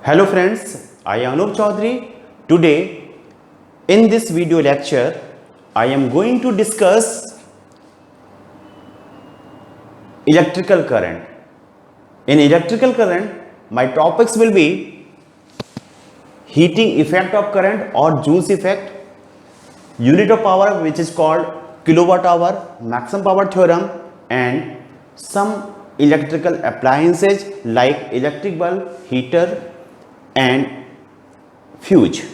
Hello friends, I am Anup Chaudhary. Today in this video lecture, I am going to discuss electrical current. In electrical current, my topics will be heating effect of current or Joule's effect, unit of power which is called kilowatt hour, maximum power theorem, and some electrical appliances like electric bulb, heater and fuse.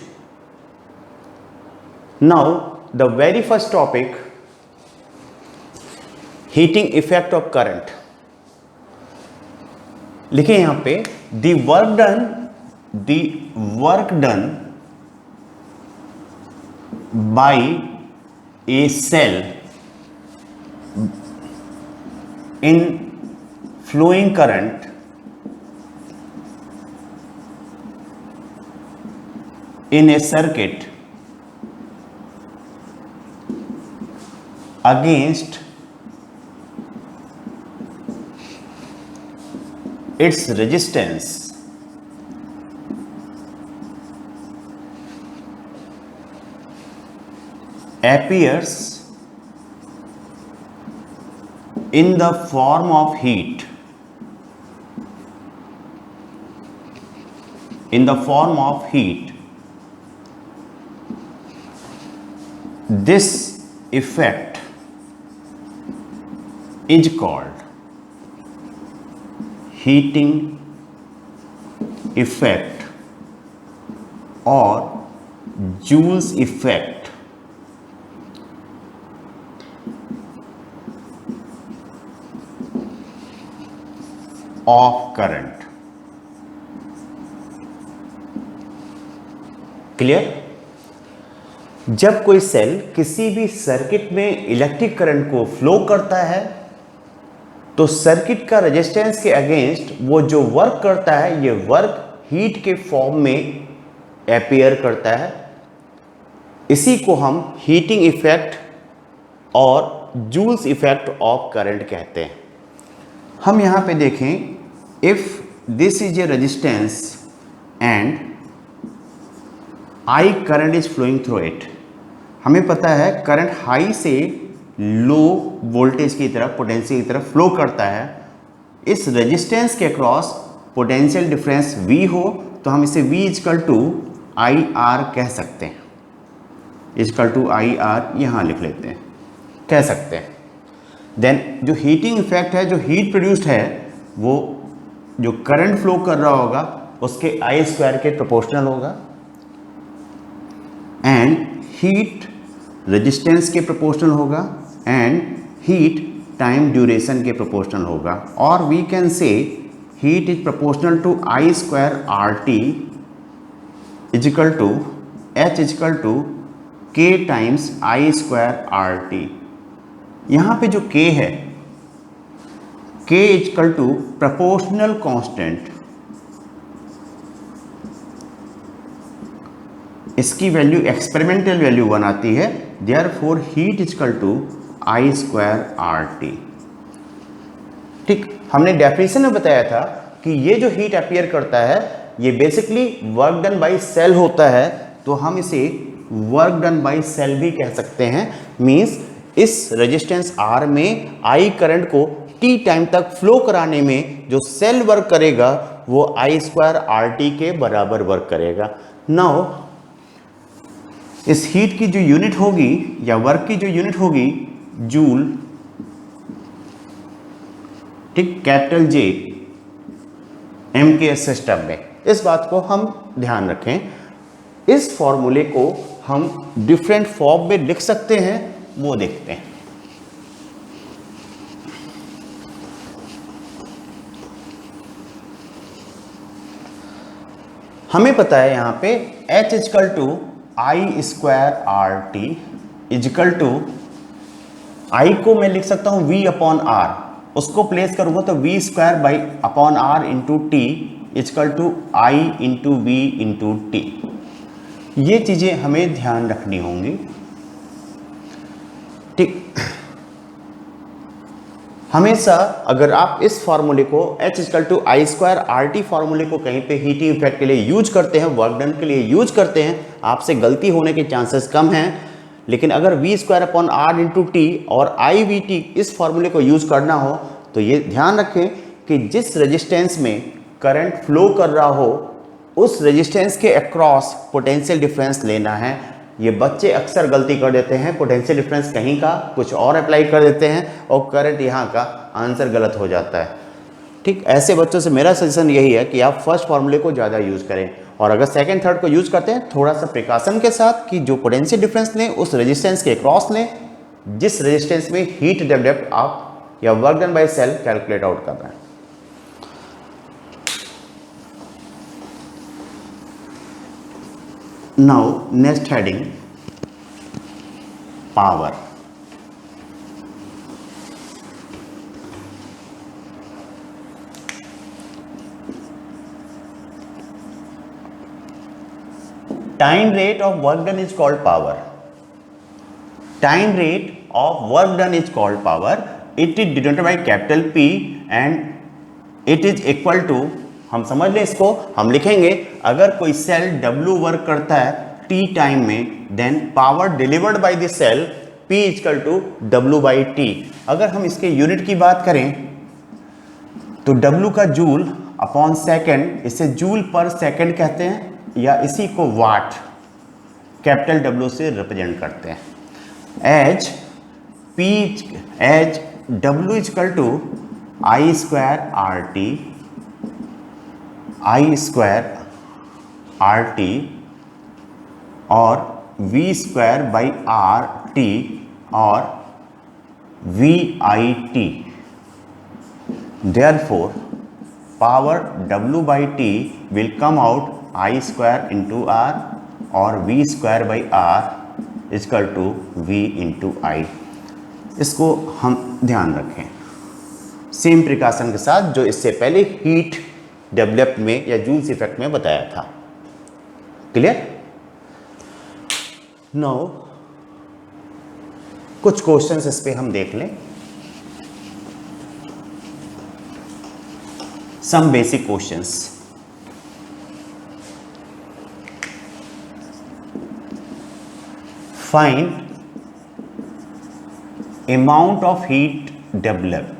Now the very first topic, heating effect of current. लिखिए यहाँ पे the work done by a cell in flowing current in a circuit against its resistance appears in the form of heat. In the form of heat. This effect is called heating effect or Joule's effect of current. Clear? जब कोई cell किसी भी circuit में electric current को flow करता है तो circuit का रेजिस्टेंस के अगेंस्ट वो जो वर्क करता है, ये वर्क हीट के फॉर्म में अपीयर करता है. इसी को हम हीटिंग इफेक्ट और जूल्स इफेक्ट ऑफ करंट कहते हैं. हम यहां पे देखें, if this is a resistance and I current is flowing through it. हमें पता है करंट हाई से लो वोल्टेज की तरफ, पोटेंशियल की तरफ फ्लो करता है. इस रेजिस्टेंस के अक्रॉस पोटेंशियल डिफरेंस V हो तो हम इसे V equal to I R कह सकते हैं. इजकल टू आई आर यहाँ लिख लेते हैं, कह सकते हैं. देन जो हीटिंग इफेक्ट है, जो हीट प्रोड्यूस्ड है, वो जो करंट फ्लो कर रहा होगा उसके आई स्क्वायर के प्रोपोर्शनल होगा एंड हीट रेजिस्टेंस के प्रोपोर्शनल होगा एंड हीट टाइम ड्यूरेशन के प्रोपोर्शनल होगा. और we can say heat is proportional to I square R T equal to H equal to K times I square R T. यहाँ पे जो k है, k equal to proportional constant. इसकी value experimental value 1 आती है. Therefore heat equal to I square R T. ठीक, हमने definition में बताया था कि ये जो हीट अपीयर करता है ये basically work done by cell होता है, तो हम इसे वर्क डन बाय सेल भी कह सकते हैं. मींस इस रेजिस्टेंस R में आई करंट को T टाइम तक फ्लो कराने में जो सेल वर्क करेगा वो आई स्क्वायर आर टी के बराबर वर्क करेगा. नाउ इस हीट की जो यूनिट होगी या वर्क की जो यूनिट होगी जूल, ठीक, कैपिटल J M के सिस्टम में. इस बात को हम ध्यान रखें. इस फॉर्मूले को हम डिफरेंट फॉर्म में लिख सकते हैं, वो देखते हैं. हमें पता है यहां पे H equal to I square R T equal to, I को मैं लिख सकता हूं V अपॉन R. उसको प्लेस करूंगा तो V square by upon R into T equal to I into V into T. ये चीजें हमें ध्यान रखनी होंगी. ठीक, हमेशा अगर आप इस फार्मूले को H equal to I square R T फार्मूले को कहीं पे हीटिंग इफेक्ट के लिए यूज करते हैं, वर्क डन के लिए यूज करते हैं, आपसे गलती होने के चांसेस कम हैं। लेकिन अगर V square upon R into T और आई वी टी इस फार्मूले को यूज करना हो तो ये ध्यान रखें कि जिस रेजिस्टेंस में करंट फ्लो कर रहा हो उस रेजिस्टेंस के अक्रॉस पोटेंशियल डिफरेंस लेना है। ये बच्चे अक्सर गलती कर देते हैं, पोटेंशियल डिफरेंस कहीं का कुछ और अप्लाई कर देते हैं और करंट यहाँ का आंसर गलत हो जाता है। ठीक, ऐसे बच्चों से मेरा सजेशन यही है कि आप फर्स्ट फार्मूले को ज़्यादा यूज़ करें और अगर सेकंड थर्ड को यूज़ करते हैं थोड़ा सा प्रिकॉशन के साथ कि जो पोटेंशियल डिफरेंस लें उस रेजिस्टेंस के क्रॉस लें जिस रेजिस्टेंस में हीट डेवलप्ड आप या work done by cell calculate out कर रहे हैं। Now next heading, power. Time rate of work done is called power. Time rate of work done is called power. It is denoted by capital P and it is equal to, हम समझ लें इसको, हम लिखेंगे अगर कोई cell W work करता है T टाइम में then power delivered by the cell P equal to W by T। अगर हम इसके यूनिट की बात करें तो W का जूल अपॉन सेकेंड, इसे जूल पर सेकेंड कहते हैं या इसी को वाट कैपिटल W से रिप्रेजेंट करते हैं। As W equal to I square R T, I square R T और V square by R T और V I T. Therefore power W by T will come out I square into R और V square by R equal to V into I. इसको हम ध्यान रखें same precaution के साथ जो इससे पहले हीट डेवलप में या जूल्स इफेक्ट में बताया था। क्लियर? नाउ कुछ क्वेश्चंस इस पे हम देख लें। Some basic questions. Find amount of heat developed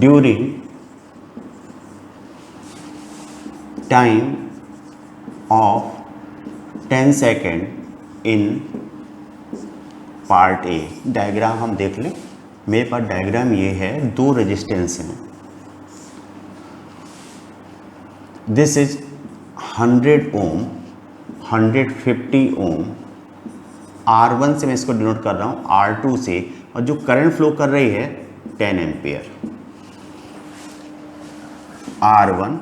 during time of 10 second in part A. Diagram हम देख लें। मेरे पास डायग्राम ये है, दो रेजिस्टेंस हैं। This is 100 Om, 150 Om. R1 से मैं इसको डिनोट कर रहा हूँ, R2 से, और जो करंट फ्लो कर रही है 10 ampere. R1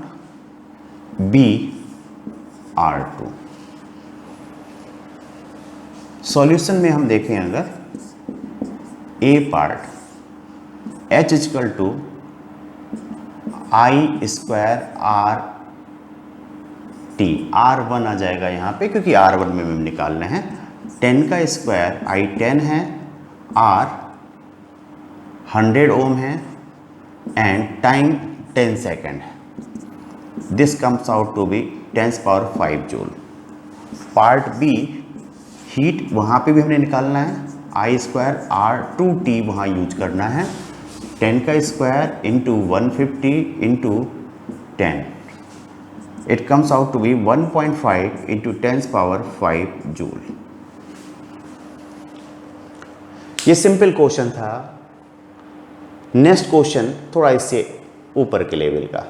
B R2। Solution में हम देखें अगर a part H equal to I square R T, R1 आ जाएगा यहाँ पे क्योंकि R1 में हम निकालना है। 10 का स्क्वायर आई 10 है, R 100 ओम है एंड टाइम 10 सेकेंड है। This comes out to be 10 power 5 joule. Part B heat, वहाँ पे भी हमने निकालना है, आई स्क्वायर आर 2T वहाँ यूज करना है। 10 का square into 150 into 10, it comes out to be 1.5 into 10 power 5 joule. ये सिंपल क्वेश्चन था। नेक्स्ट क्वेश्चन थोड़ा इससे ऊपर के लेवल का।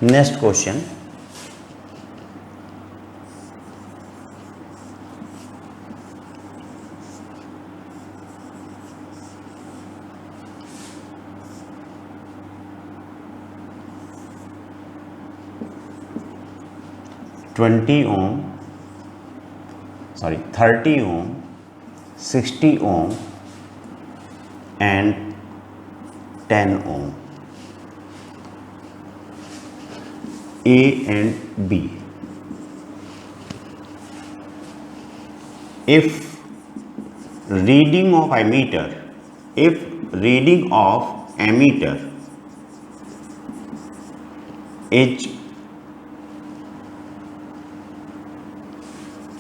Next question, 20 ohm, sorry 30 ohm, 60 ohm and 10 ohm, A and B. If reading of ammeter is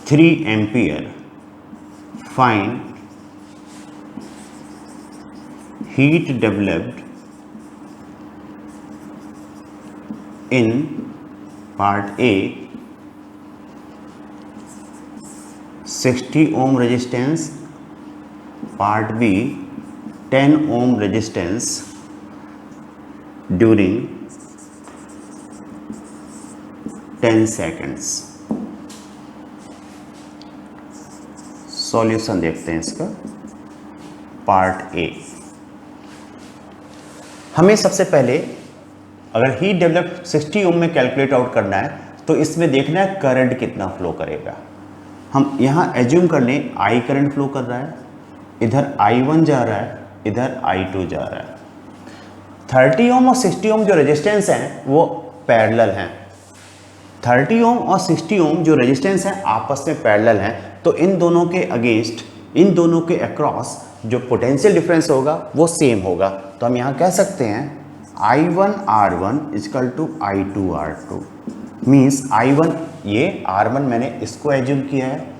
3 ampere, find heat developed in part A 60 ohm resistance, part B 10 ohm resistance during 10 seconds. Solution देखते हैं इसका। Part A, हमें सबसे पहले अगर heat develop 60 ओम में calculate out करना है तो इसमें देखना है करंट कितना फ्लो करेगा। हम यहाँ एज्यूम कर लें आई करंट फ्लो कर रहा है, इधर I1 जा रहा है, इधर I2 जा रहा है। 30 ओम और 60 ओम जो रेजिस्टेंस हैं वो पैरेलल हैं। 30 ओम और 60 ओम जो रेजिस्टेंस हैं आपस में पैरेलल हैं, तो इन दोनों के अगेंस्ट, इन दोनों के अक्रॉस जो पोटेंशियल डिफरेंस होगा वो सेम होगा। तो हम यहाँ कह सकते हैं I1 R1 is equal to I2 R2, means I1 ये R1 मैंने इसको एज्यूम किया है,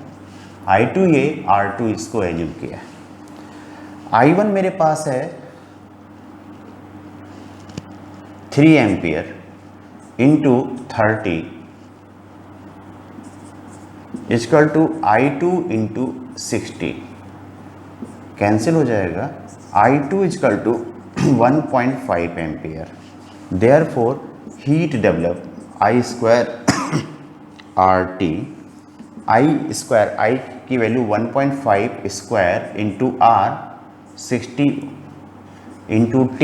I2 ये R2 इसको एज्यूम किया है। I1 मेरे पास है 3 ampere into 30 equal to I2 into 60, cancel हो जाएगा। I2 equal to 1.5 ampere, therefore heat develop I square RT, I square I की value 1.5 square into R 60 into T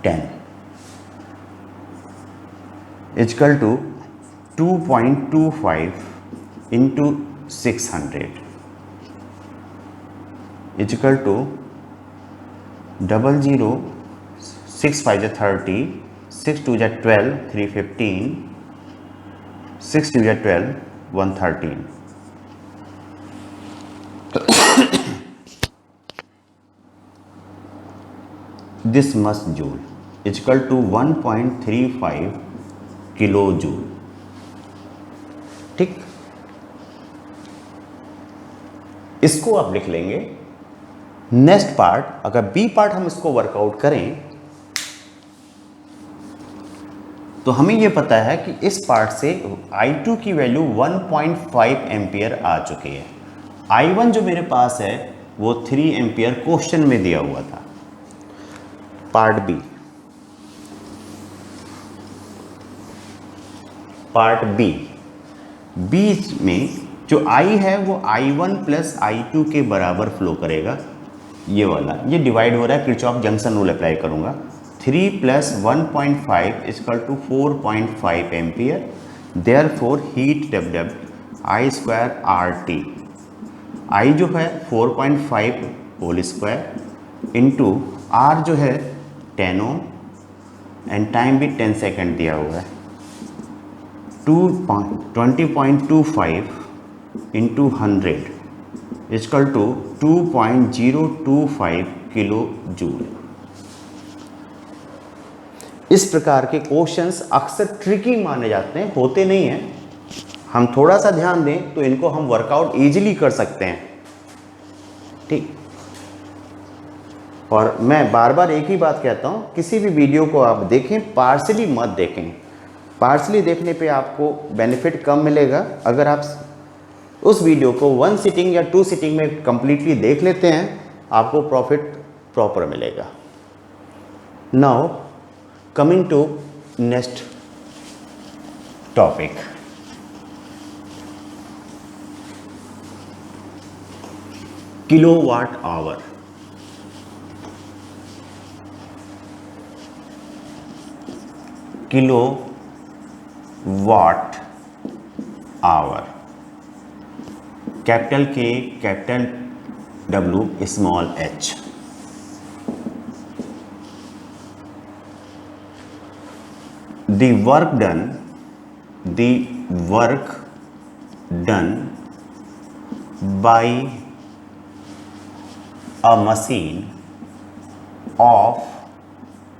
10 equal to 2.25 into 600 equal to 00 6 5 30 6 2 12 315 6 2 12 113। This must joule equal to 1.35 kilo joule. ठीक, इसको आप लिख लेंगे। Next part, अगर B part हम इसको workout करें तो हमें यह पता है कि इस पार्ट से I2 की वैल्यू 1.5 एम्पियर आ चुकी है। I1 जो मेरे पास है वो 3 एम्पियर क्वेश्चन में दिया हुआ था। पार्ट बी, पार्ट बी में जो I है वो I1 प्लस I2 के बराबर फ्लो करेगा। ये वाला, ये डिवाइड हो रहा है, किरचॉफ जंक्शन रूल अप्लाई करूंगा। 3 plus 1.5 equal to 4.5 ampere, therefore heat developed I square RT, I जो है 4.5 होल स्क्वायर इंटू R जो है 10 ओम एंड टाइम भी 10 सेकेंड दिया हुआ है, 20.25 into 100 equal to 2.025 kilo joule. इस प्रकार के क्वेश्चंस अक्सर ट्रिकी माने जाते हैं, होते नहीं हैं। हम थोड़ा सा ध्यान दें तो इनको हम वर्कआउट इजीली कर सकते हैं। ठीक, और मैं बार बार एक ही बात कहता हूं, किसी भी वीडियो को आप देखें पार्शली मत देखें। पार्शली देखने पे आपको बेनिफिट कम मिलेगा। अगर आप उस वीडियो को 1 सिटिंग या 2 सिटिंग में कंप्लीटली देख लेते हैं आपको प्रॉफिट प्रॉपर मिलेगा। Now coming to next topic, kilowatt hour. Kilo watt hour, capital K capital W small h। the work done by a machine of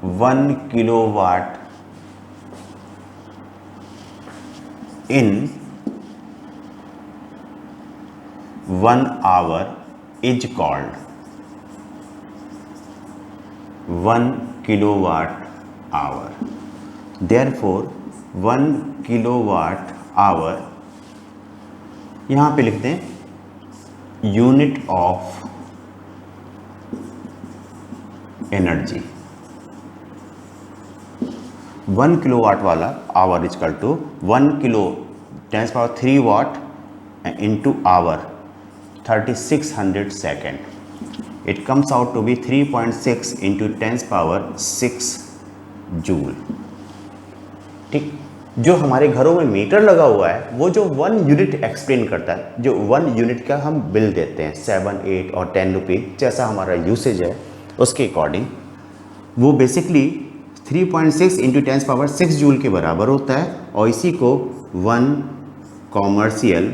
1 kilowatt in 1 hour is called 1 kilowatt hour। Therefore 1 kilowatt hour यहाँ पे लिखते हैं unit of energy. 1 kilowatt वाला hour is equal to 1 kilo 10⁻³ watt into hour 3600 second. It comes out to be 3.6 into 10⁻6 joule. ठीक, जो हमारे घरों में मीटर लगा हुआ है वो जो 1 यूनिट एक्सप्लेन करता है, जो 1 यूनिट का हम बिल देते हैं 7, 8 और 10 रुपये जैसा हमारा यूसेज है उसके अकॉर्डिंग, वो बेसिकली 3.6 इंटू 10⁻6 जूल के बराबर होता है और इसी को 1 कॉमर्शियल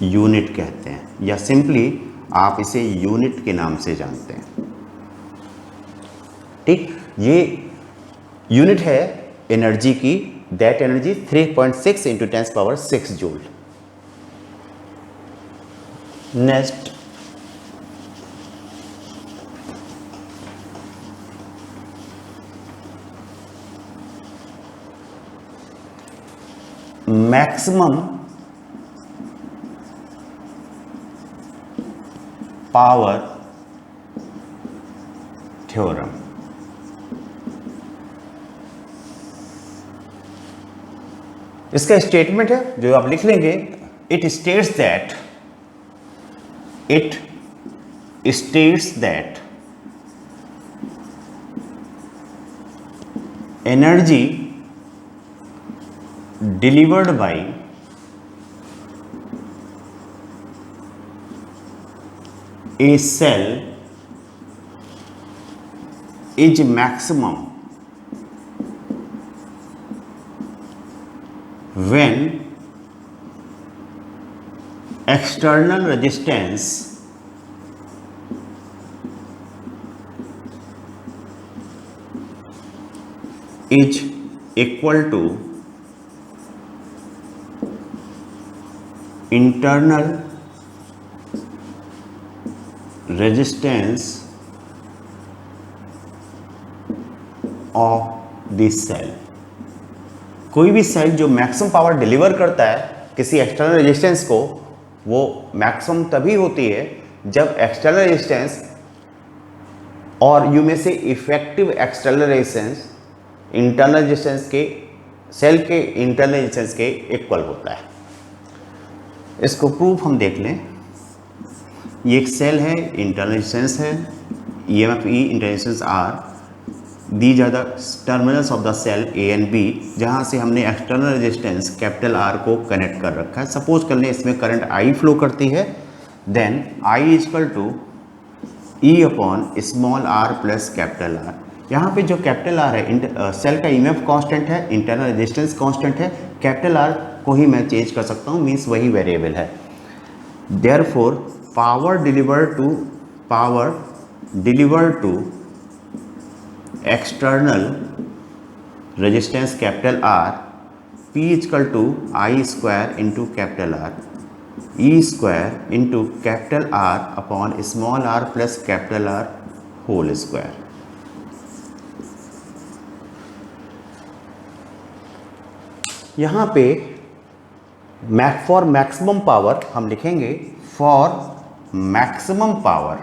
यूनिट कहते हैं या सिंपली आप इसे यूनिट के नाम से जानते हैं। ठीक, ये यूनिट है एनर्जी की, that energy 3.6 into 10⁻6 joule. Next, maximum power theorem. इसका स्टेटमेंट है जो आप लिख लेंगे, it states that energy delivered by a cell is maximum when external resistance is equal to internal resistance of the cell। कोई भी cell जो maximum power deliver करता है किसी एक्सटर्नल रेजिस्टेंस को, वो मैक्सिमम तभी होती है जब एक्सटर्नल रेजिस्टेंस और यू में से effective external resistance internal resistance के, सेल के इंटरनल रेजिस्टेंस के इक्वल होता है। इसको प्रूफ हम देख लें। ये एक सेल है, इंटरनल रेजिस्टेंस है, EMF E, internal resistance R। These are the terminals of the cell A and B, जहाँ से हमने एक्सटर्नल रेजिस्टेंस कैपिटल R को कनेक्ट कर रखा है। सपोज कर लें इसमें करंट I फ्लो करती है, then I is equal to E upon small r plus capital R। यहाँ पे जो कैपिटल R है सेल का EMF कांस्टेंट है, इंटरनल रेजिस्टेंस कांस्टेंट है, कैपिटल R को ही मैं चेंज कर सकता हूँ, मीन्स वही वेरिएबल है। Therefore power delivered to external resistance capital R P equal to I square into capital R E square into capital R upon small r plus capital R whole square. यहाँ पे for maximum power हम लिखेंगे, for maximum power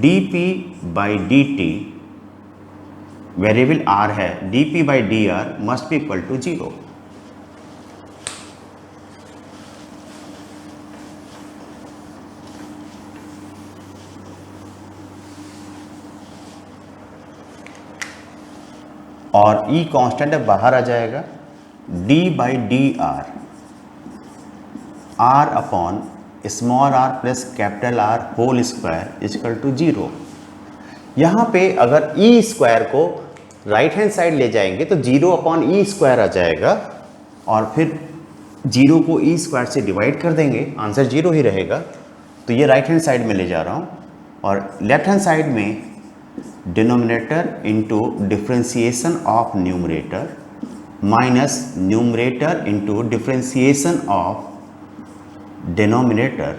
dP/dt, variable R है, dP/dr must be equal to 0। और ई constant है, बाहर आ जाएगा, d by D R upon small R plus capital R whole square equal to 0। यहाँ पे अगर ई स्क्वायर को राइट हैंड साइड ले जाएंगे तो 0 अपॉन ई स्क्वायर आ जाएगा, और फिर 0 को ई स्क्वायर से डिवाइड कर देंगे, आंसर 0 ही रहेगा। तो ये राइट हैंड साइड में ले जा रहा हूँ, और लेफ्ट हैंड साइड में denominator into differentiation of numerator minus numerator into differentiation of denominator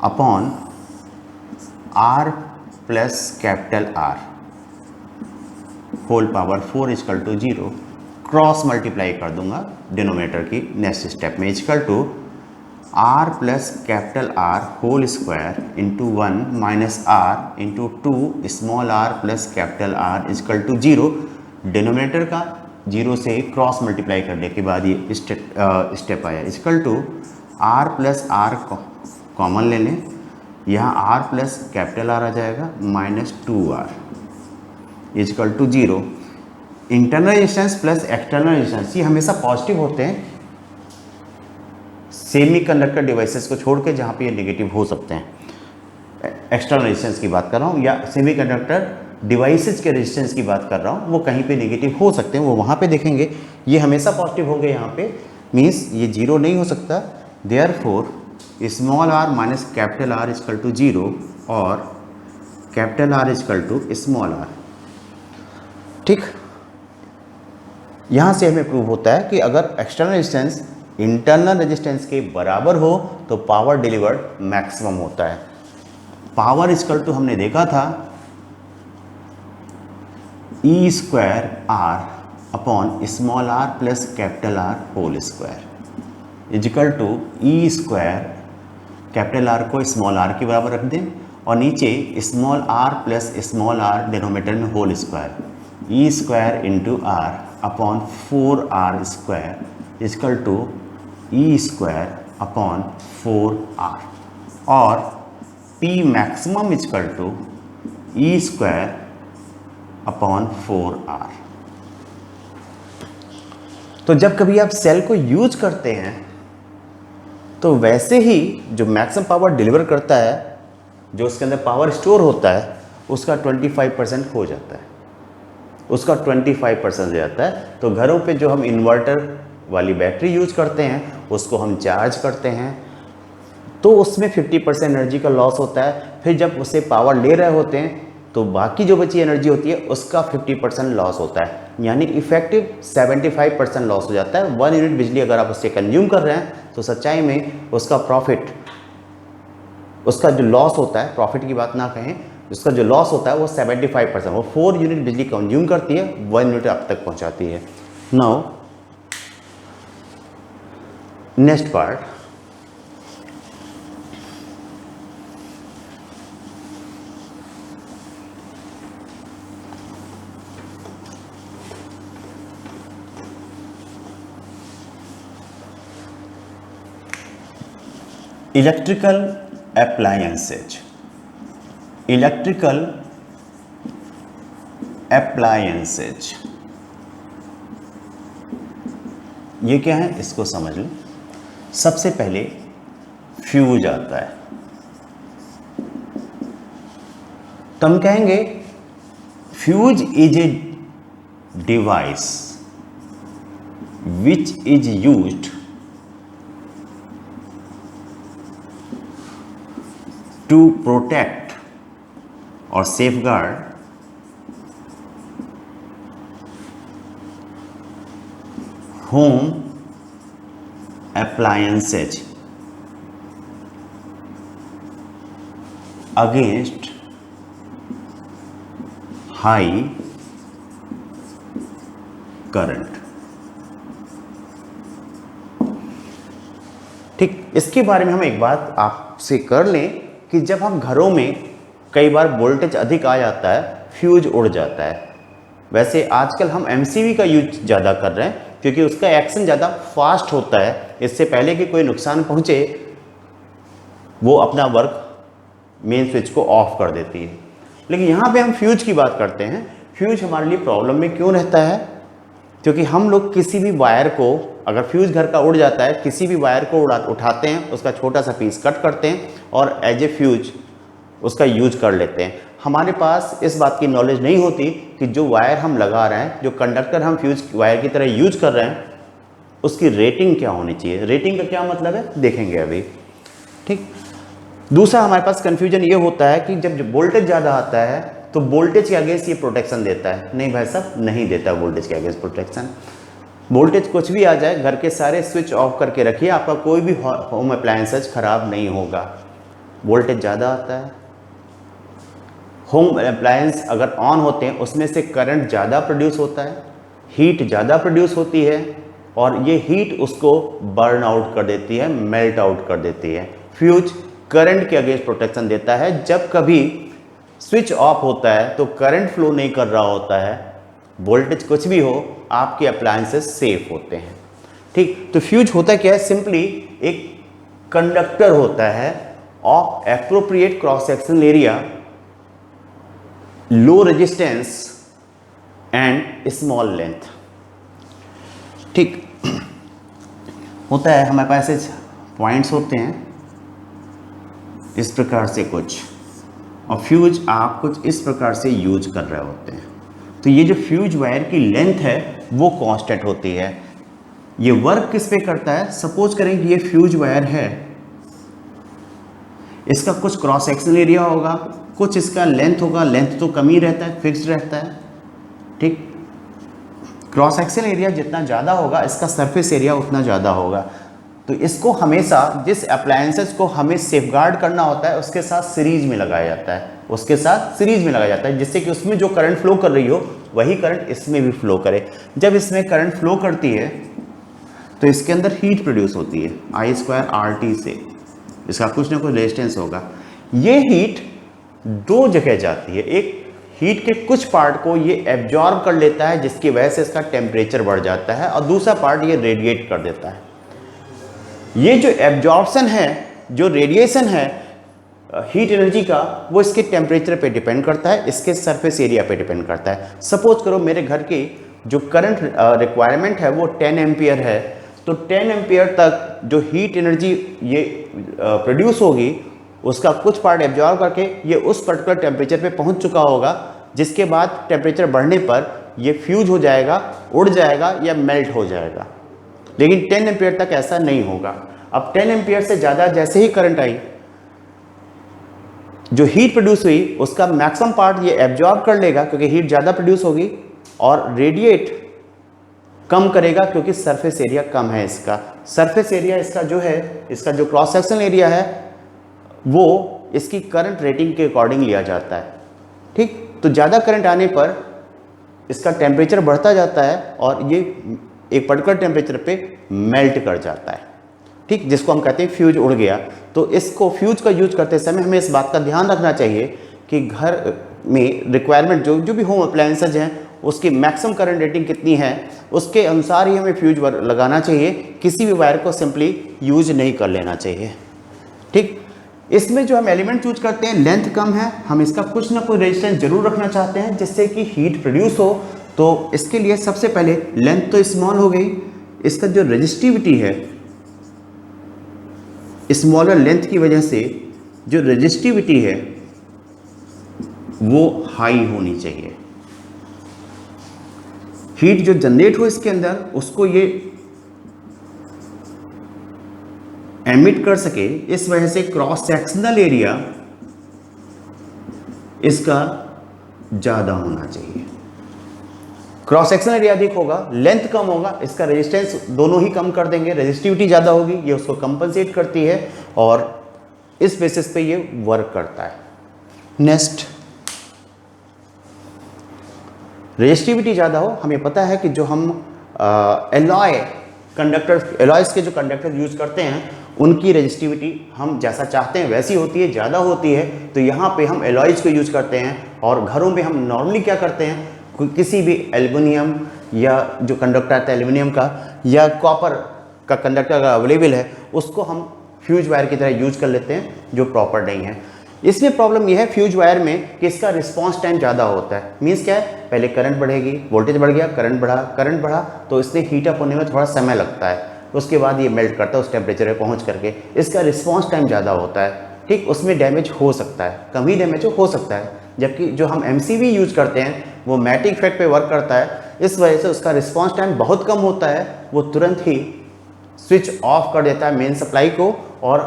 upon R plus capital R whole power 4 equal to 0। Cross multiply कर दूंगा डिनोमिनेटर की नेक्स्ट स्टेप में, equal to are plus capital R whole square into 1 minus R into 2 small R plus capital are is equal to 0। Denominator का 0 से cross multiply करने के बाद ये स्टेप आया, is equal to are plus r common ले लें, यहाँ आर प्लस कैपिटल आर आ जाएगा minus 2r is equal to 0। Internal resistance plus external resistance ये हमेशा पॉजिटिव होते हैं सेमीकंडक्टर डिवाइसेस को छोड़ के, जहाँ पे ये नेगेटिव हो सकते हैं। एक्सटर्नल रेजिस्टेंस की बात कर रहा हूँ, या सेमीकंडक्टर डिवाइसेस के रेजिस्टेंस की बात कर रहा हूँ, वो कहीं पे नेगेटिव हो सकते हैं, वो वहाँ पे देखेंगे। ये हमेशा पॉजिटिव होंगे, यहाँ पे मीन्स ये 0 नहीं हो सकता। Therefore small r minus capital are is equal to 0 और capital are is equal to small r. ठीक, यहाँ से हमें प्रूव होता है कि अगर एक्सटर्नल रेजिस्टेंस इंटरनल रेजिस्टेंस के बराबर हो तो पावर डिलीवर्ड मैक्सिमम होता है। पावर इजकल टू हमने देखा था E square R upon small R plus capital R whole square equal to E square, capital R को स्मॉल आर के बराबर रख दें, और नीचे small R plus small R denominator में whole square, E square into R upon 4r square equal to E square upon 4r, और P maximum equal to E square upon 4r। तो जब कभी आप सेल को यूज करते हैं तो वैसे ही जो मैक्सिमम पावर डिलीवर करता है, जो उसके अंदर पावर स्टोर होता है, उसका 25% हो जाता है, उसका 25% हो जाता है। तो घरों पे जो हम इन्वर्टर वाली बैटरी यूज करते हैं उसको हम चार्ज करते हैं, तो उसमें 50% एनर्जी का लॉस होता है। फिर जब उससे पावर ले रहे होते हैं तो बाकी जो बची एनर्जी होती है उसका 50% लॉस होता है, यानी इफेक्टिव 75% लॉस हो जाता है। 1 यूनिट बिजली अगर आप उससे कंज्यूम कर रहे हैं तो सच्चाई में उसका प्रॉफिट, उसका जो लॉस होता है, प्रॉफिट की बात ना कहें, उसका जो लॉस होता है वो 75%, वो 4 यूनिट बिजली कंज्यूम करती है, 1 यूनिट आप तक पहुंचाती है। Now next part, electrical appliances. Electrical appliances ये क्या है, इसको समझ लें। सबसे पहले फ्यूज आता है, तो हम कहेंगे fuse is a device which is used to protect or safeguard home appliances against high current। ठीक, इसके बारे में हम एक बात आपसे कर लें कि जब हम घरों में कई बार वोल्टेज अधिक आ जाता है, फ्यूज उड़ जाता है। वैसे आजकल हम एमसीबी का यूज ज़्यादा कर रहे हैं क्योंकि उसका एक्शन ज़्यादा फास्ट होता है, इससे पहले कि कोई नुकसान पहुँचे वो अपना वर्क मेन स्विच को ऑफ कर देती है। लेकिन यहाँ पे हम फ्यूज की बात करते हैं। फ्यूज हमारे लिए प्रॉब्लम में क्यों रहता है? क्योंकि हम लोग किसी भी वायर को, अगर फ्यूज घर का उड़ जाता है, किसी भी वायर को उठाते हैं, उसका छोटा सा पीस कट करते हैं और एज ए फ्यूज उसका यूज कर लेते हैं। हमारे पास इस बात की नॉलेज नहीं होती कि जो वायर हम लगा रहे हैं, जो कंडक्टर हम फ्यूज वायर की तरह यूज कर रहे हैं, उसकी रेटिंग क्या होनी चाहिए। रेटिंग का क्या मतलब है देखेंगे अभी, ठीक। दूसरा हमारे पास कंफ्यूजन ये होता है कि जब वोल्टेज ज़्यादा आता है तो वोल्टेज के अगेंस्ट ये प्रोटेक्शन देता है। नहीं भाई साहब, नहीं देता वोल्टेज के अगेंस्ट प्रोटेक्शन। वोल्टेज कुछ भी आ जाए, घर के सारे स्विच ऑफ करके रखिए, आपका कोई भी होम अप्लायंसेज खराब नहीं होगा। वोल्टेज ज़्यादा आता है, होम अप्लायंस अगर ऑन होते हैं उसमें से करंट ज़्यादा प्रोड्यूस होता है, हीट ज़्यादा प्रोड्यूस होती है और ये हीट उसको बर्न आउट कर देती है, मेल्ट आउट कर देती है। फ्यूज करंट के अगेंस्ट प्रोटेक्शन देता है। जब कभी स्विच ऑफ होता है तो करंट फ्लो नहीं कर रहा होता है, वोल्टेज कुछ भी हो, आपके अप्लायंसेस सेफ होते हैं, ठीक। तो फ्यूज होता क्या है? सिंपली एक कंडक्टर होता है of appropriate cross sectional area, low resistance and small length, ठीक। होता है हमारे पास ऐसे पॉइंट्स होते हैं इस प्रकार से कुछ, और फ्यूज आप कुछ इस प्रकार से यूज कर रहे होते हैं। तो ये जो फ्यूज वायर की लेंथ है वो कांस्टेंट होती है। ये वर्क किस पे करता है? सपोज करें कि ये फ्यूज वायर है, इसका कुछ क्रॉस सेक्शनल एरिया होगा, कुछ इसका लेंथ होगा। लेंथ तो कम ही रहता है, फिक्स्ड रहता है, ठीक। क्रॉस सेक्शनल एरिया जितना ज़्यादा होगा, इसका सरफेस एरिया उतना ज़्यादा होगा। तो इसको हमेशा, जिस अप्लायंसेस को हमें सेफगार्ड करना होता है, उसके साथ सीरीज में लगाया जाता है, उसके साथ सीरीज में लगाया जाता है, जिससे कि उसमें जो करंट फ्लो कर रही हो वही करंट इसमें भी फ्लो करे। जब इसमें करंट फ्लो करती है तो इसके अंदर हीट प्रोड्यूस होती है I²RT से, इसका कुछ ना कुछ रेजिस्टेंस होगा। ये हीट दो जगह जाती है, एक हीट के कुछ पार्ट को ये एब्जॉर्ब कर लेता है जिसकी वजह से इसका टेम्परेचर बढ़ जाता है, और दूसरा पार्ट ये रेडिएट कर देता है। ये जो एब्जॉर्प्शन है, जो रेडिएशन है हीट एनर्जी का, वो इसके टेम्परेचर पे डिपेंड करता है, इसके सरफेस एरिया पे डिपेंड करता है। सपोज करो मेरे घर की जो करंट रिक्वायरमेंट है वो 10 एम्पियर है, तो 10 एम्पियर तक जो हीट एनर्जी ये प्रोड्यूस होगी, उसका कुछ पार्ट एब्जॉर्ब करके ये उस पर्टिकुलर टेम्परेचर पे पहुंच चुका होगा, जिसके बाद टेम्परेचर बढ़ने पर ये फ्यूज हो जाएगा, उड़ जाएगा या मेल्ट हो जाएगा। लेकिन 10 एम्पियर तक ऐसा नहीं होगा। अब 10 एम्पियर से ज़्यादा जैसे ही करंट आई, जो हीट प्रोड्यूस हुई उसका मैक्सिमम पार्ट ये एब्जॉर्ब कर लेगा क्योंकि हीट ज़्यादा प्रोड्यूस होगी, और रेडिएट कम करेगा क्योंकि सरफेस एरिया कम है। इसका सरफेस एरिया, इसका जो है, इसका जो क्रॉस सेक्शनल एरिया है वो इसकी करंट रेटिंग के अकॉर्डिंग लिया जाता है, ठीक। तो ज़्यादा करंट आने पर इसका टेम्परेचर बढ़ता जाता है और ये एक पर्टिकुलर टेम्परेचर पे मेल्ट कर जाता है, ठीक, जिसको हम कहते हैं फ्यूज उड़ गया। तो इसको फ्यूज का यूज करते समय हमें इस बात का ध्यान रखना चाहिए कि घर में रिक्वायरमेंट जो भी होम अप्लायंसेज हैं उसकी मैक्सिमम करंट रेटिंग कितनी है, उसके अनुसार ही हमें फ्यूज लगाना चाहिए। किसी भी वायर को सिंपली यूज नहीं कर लेना चाहिए, ठीक। इसमें जो हम एलिमेंट यूज करते हैं, लेंथ कम है, हम इसका कुछ ना कुछ रेजिस्टेंस जरूर रखना चाहते हैं जिससे कि हीट प्रोड्यूस हो। तो इसके लिए सबसे पहले लेंथ तो स्मॉल हो गई, इसका जो रेजिस्टिविटी है, स्मॉलर लेंथ की वजह से जो रेजिस्टिविटी है वो हाई होनी चाहिए। हीट जो जनरेट हो इसके अंदर, उसको ये एमिट कर सके, इस वजह से क्रॉस सेक्शनल एरिया इसका ज़्यादा होना चाहिए। क्रॉस सेक्शनल एरिया अधिक होगा, लेंथ कम होगा, इसका रेजिस्टेंस दोनों ही कम कर देंगे, रेजिस्टिविटी ज़्यादा होगी, ये उसको कंपनसेट करती है और इस बेसिस पे ये वर्क करता है। नेक्स्ट, रेजिस्टिविटी ज़्यादा हो, हमें पता है कि जो हम एलॉय कंडक्टर, एलॉयस के जो कंडक्टर यूज करते हैं उनकी रेजिस्टिविटी हम जैसा चाहते हैं वैसी होती है, ज़्यादा होती है। तो यहाँ पे हम एलॉयज को यूज करते हैं, और घरों में हम नॉर्मली क्या करते हैं, किसी भी एल्युमिनियम या जो कंडक्टर आता है एल्युमिनियम का या कॉपर का कंडक्टर अगर अवेलेबल है, उसको हम फ्यूज वायर की तरह यूज कर लेते हैं जो प्रॉपर नहीं है। इसमें प्रॉब्लम यह है फ्यूज वायर में कि इसका रिस्पांस टाइम ज़्यादा होता है। मीन्स क्या है, पहले करंट बढ़ेगी, वोल्टेज बढ़ गया, करंट बढ़ा तो इससे हीट अप होने में थोड़ा समय लगता है, उसके बाद ये मेल्ट करता है उस टेम्परेचर पे पहुंच करके, इसका रिस्पांस टाइम ज़्यादा होता है। ठीक, उसमें डैमेज हो सकता है, कम ही डैमेज हो सकता है। जबकि जो हम MCV यूज करते हैं वो मैटिक इफेक्ट पे वर्क करता है, इस वजह से उसका रिस्पांस टाइम बहुत कम होता है, वो तुरंत ही स्विच ऑफ कर देता है मेन सप्लाई को और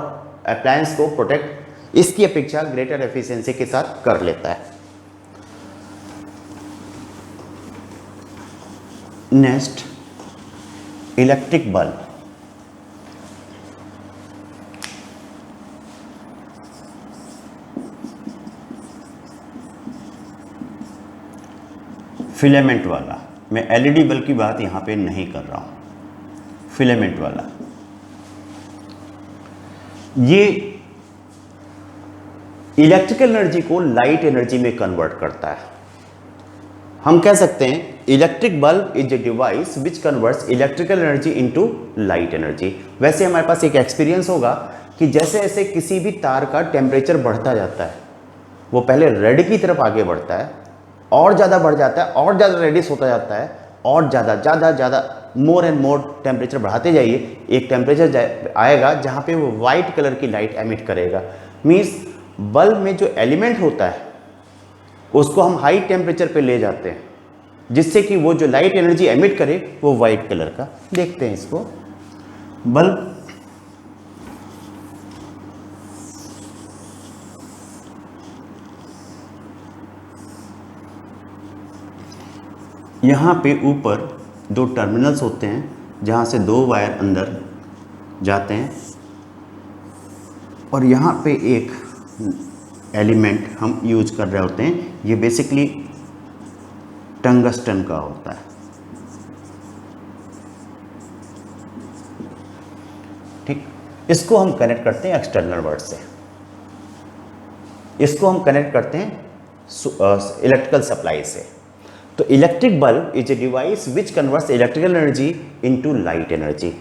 अप्लायंस को प्रोटेक्ट इसकी अपेक्षा ग्रेटर एफिशिएंसी के साथ कर लेता है। Next, electric bulb. फिलामेंट वाला, मैं LED बल्ब की बात यहाँ पे नहीं कर रहा हूँ, फिलामेंट वाला। ये इलेक्ट्रिकल एनर्जी को लाइट एनर्जी में कन्वर्ट करता है। हम कह सकते हैं electric bulb is a device which converts electrical energy into light energy. वैसे हमारे पास एक एक्सपीरियंस होगा कि जैसे जैसे किसी भी तार का टेम्परेचर बढ़ता जाता है, वो पहले रेड की तरफ आगे बढ़ता है और ज़्यादा बढ़ जाता है और ज़्यादा रेडिस होता जाता है और ज़्यादा मोर एंड मोर टेम्परेचर बढ़ाते जाइए, एक टेम्परेचर आएगा जहाँ पे वो वाइट कलर की लाइट एमिट करेगा। मीन्स बल्ब में जो एलिमेंट होता है उसको हम हाई टेम्परेचर पे ले जाते हैं जिससे कि वो जो लाइट एनर्जी एमिट करे वो वाइट कलर का। देखते हैं इसको, बल्ब यहाँ पे ऊपर दो टर्मिनल्स होते हैं जहाँ से दो वायर अंदर जाते हैं और यहाँ पे एक एलिमेंट हम यूज कर रहे होते हैं, ये बेसिकली टंगस्टन का होता है। ठीक, इसको हम कनेक्ट करते हैं एक्सटर्नल वर्ड से, इसको हम कनेक्ट करते हैं इलेक्ट्रिकल सप्लाई से। तो electric bulb is a device which converts electrical energy into light energy.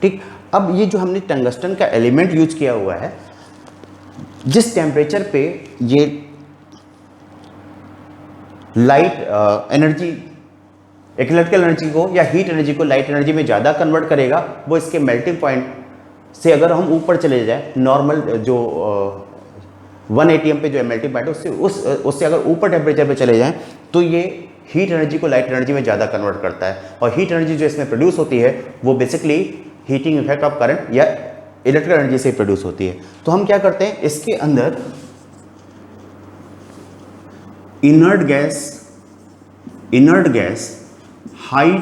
ठीक, अब ये जो हमने टंगस्टन का एलिमेंट यूज किया हुआ है, जिस टेम्परेचर पे ये लाइट एनर्जी इलेक्ट्रिकल एनर्जी को या हीट एनर्जी को लाइट एनर्जी में ज़्यादा कन्वर्ट करेगा, वो इसके मेल्टिंग पॉइंट से अगर हम ऊपर चले जाए, नॉर्मल जो 1 ATM पे जो मेल्टिंग पॉइंट है उससे अगर ऊपर टेम्परेचर पे चले जाएं तो ये हीट एनर्जी को लाइट एनर्जी में ज़्यादा कन्वर्ट करता है। और हीट एनर्जी जो इसमें प्रोड्यूस होती है वो basically heating effect of current या इलेक्ट्रिकल एनर्जी से प्रोड्यूस होती है। तो हम क्या करते हैं, इसके अंदर इनर्ट गैस हाई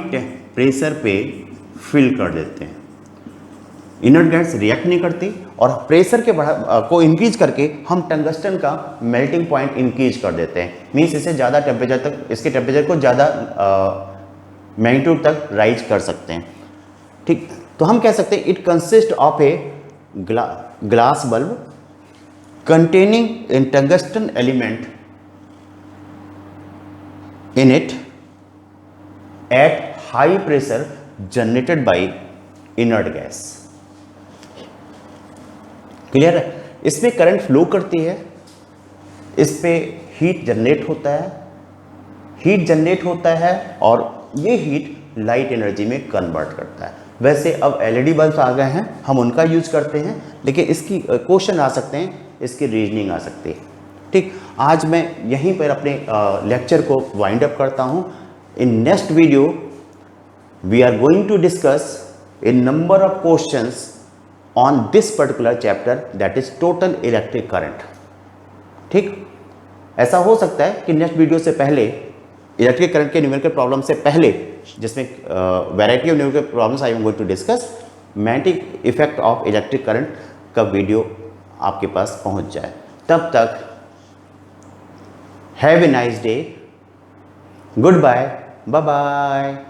प्रेशर पे फिल कर देते हैं। इनर्ट गैस रिएक्ट नहीं करती और प्रेशर के को इंक्रीज करके हम टंगस्टन का मेल्टिंग पॉइंट इंक्रीज कर देते हैं। मीन्स इसे ज़्यादा टेम्परेचर तक, इसके टेम्परेचर को ज़्यादा मैग्नीट्यूड तक राइज कर सकते हैं। ठीक, तो हम कह सकते हैं it consist of a glass bulb containing in tungsten element in it at high pressure generated by inert gas। Clear है, इसमें करंट फ्लो करती है, इस पे हीट जनरेट होता है और ये हीट लाइट एनर्जी में कन्वर्ट करता है। वैसे अब LED बल्ब आ गए हैं, हम उनका यूज करते हैं, लेकिन इसकी क्वेश्चन आ सकते हैं, इसकी रीजनिंग आ सकती है। ठीक, आज मैं यहीं पर अपने लेक्चर को वाइंड अप करता हूं। In next video we are going to discuss a number of questions on this particular chapter, that is total electric current. ठीक, ऐसा हो सकता है कि नेक्स्ट वीडियो से पहले इलेक्ट्रिक करंट के न्यूमेरिकल प्रॉब्लम से पहले, जिसमें variety of numerical problems I am going to discuss, magnetic effect of electric current का वीडियो आपके पास पहुंच जाए। तब तक have a nice day, goodbye, bye bye.